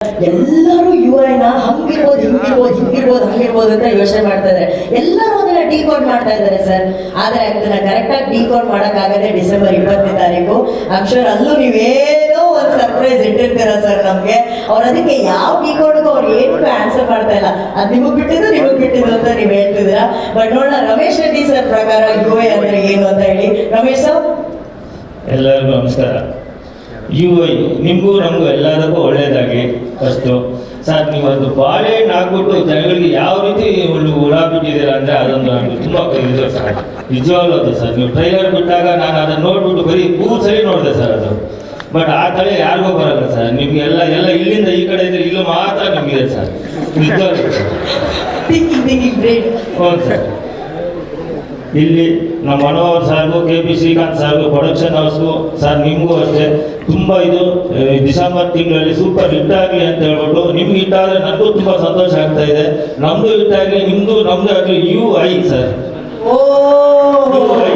ಎಲ್ಲರೂ UI ಹಂಗಿರ್ಬೋದು ಹಂಗಿರ್ಬೋದು ಅಂತ ಯೋಚನೆ ಮಾಡ್ತಾ ಇದ್ದಾರೆ. ಎಲ್ಲರೂ ಅದನ್ನ ಡಿಕೋಡ್ ಮಾಡ್ತಾ ಇದ್ದಾರೆ ಸರ್. ಆದ್ರೆ ಅದನ್ನ ಕರೆಕ್ಟ್ ಆಗಿ ಡಿಕೋಡ್ ಮಾಡಕ್ಕಾಗದೆ ಡಿಸೆಂಬರ್ 20ನೇ ತಾರೀಕು. ಐ ಶೂರ್ ಅಲ್ಲೂ ನೀವೇನೋ ಒಂದು ಸರ್ಪ್ರೈಸ್ ಇಟ್ಟಿರ್ತೀರ ಸರ್ ನಮ್ಗೆ. ಅವ್ರು ಅದಕ್ಕೆ ಯಾವ ಡಿಕೋಡ್ಗೂ ಅವ್ರು ಏನು ಆನ್ಸರ್ ಮಾಡ್ತಾ ಇಲ್ಲ. ಅದು ನಿಮಗ್ ಬಿಟ್ಟಿದ್ದು ಅಂತ ನೀವು ಹೇಳ್ತಿದ್ದೀರಾ. ಬಟ್ ನೋಡೋಣ ರಮೇಶ್ ರೆಡ್ಡಿ ಸರ್ ಪ್ರಕಾರ UI ಅಂದ್ರೆ ಏನು ಅಂತ ಹೇಳಿ. ರಮೇಶ್ ಸರ್, ಎಲ್ಲರಿಗೂ ನಮಸ್ಕಾರ. UI ನಿಮಗೂ ನಮಗೂ ಎಲ್ಲದಕ್ಕೂ ಒಳ್ಳೇದಾಗಲಿ. ಫಸ್ಟು ಸರ್, ನೀವು ಒಂದು ಬಾಳೆಹಣ್ಣು ಹಾಕ್ಬಿಟ್ಟು ಜನಗಳಿಗೆ ಯಾವ ರೀತಿ ಒಂದು ಹುಳ ಬಿಟ್ಟಿದ್ದೀರಾ ಅಂದರೆ ಅದೊಂದು ನನಗೆ ತುಂಬ ಇದು ಸರ್, ನಿಜವಾಗ್ಲೂ ಅದು ಸರ್. ನೀವು ಟ್ರೈಲರ್ ಬಿಟ್ಟಾಗ ನಾನು ಅದನ್ನು ನೋಡ್ಬಿಟ್ಟು ಬರೀ ಸರಿ ನೋಡಿದೆ ಸರ್. ಅದು ಬಟ್ ಆ ತಲೆ ಯಾರಿಗೂ ಬರಲ್ಲ ಸರ್. ನಿಮ್ಗೆ ಎಲ್ಲ ಇಲ್ಲಿಂದ ಈ ಕಡೆ ಇದ್ರೆ ಇಲ್ಲೂ ಮಾತ್ರ ನಿಮಗಿದೆ ಸರ್, ನಿಜವಾಗ್ಲೂ ಹೌದು ಸರ್. ಇಲ್ಲಿ ನಮ್ಮ ಮನೋಹರ್ ಸಾರ್ಗೂ KP ಶ್ರೀಕಾಂತ್ ಸಾರ್ಗೂ ಪ್ರೊಡಕ್ಷನ್ ಹೌಸ್ಗೂ ಸರ್, ನಿಮಗೂ ಅಷ್ಟೇ ತುಂಬ ಇದು ಡಿಸೆಂಬರ್ ತಿಂಗಳಲ್ಲಿ ಸೂಪರ್ ಹಿಟ್ ಆಗಲಿ ಅಂತ ಹೇಳ್ಬಿಟ್ಟು, ನಿಮ್ಗೆ ಹಿಟ್ ಆದರೆ ನನಗೂ ತುಂಬ ಸಂತೋಷ ಆಗ್ತಾ ಇದೆ. ನಮ್ಮದು ಹಿಟ್ ಆಗಲಿ, ನಿಮ್ಮದು ನಮ್ಮದು ಆಗಲಿ. UI ಸರ್, UI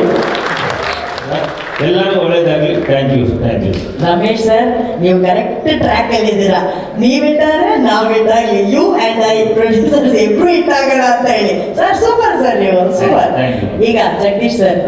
ಎಲ್ಲರೂ ಒಳ್ಳೇದಾಗಲಿ. Thank you. ರಮೇಶ್ ಸರ್, ನೀವು ಕರೆಕ್ಟ್ ಟ್ರ್ಯಾಕ್ ಅಲ್ಲಿ ಇದ್ದೀರಾ. ನೀವಿಟ್ಟಾದ್ರೆ ನಾವು ಇಟ್ಟಾಗ್ಲಿ, ಯು ಅಂಡ್ ಐ ಪ್ರೊಡ್ಯೂಸರ್ಸ್ ಇಬ್ರು ಇಟ್ಟಾಗೋಣ ಅಂತ ಹೇಳಿ ಸರ್. ಸೂಪರ್ ಸರ್, ನೀವು ಸೂಪರ್. ಈಗ ಜಗದೀಶ್ ಸರ್,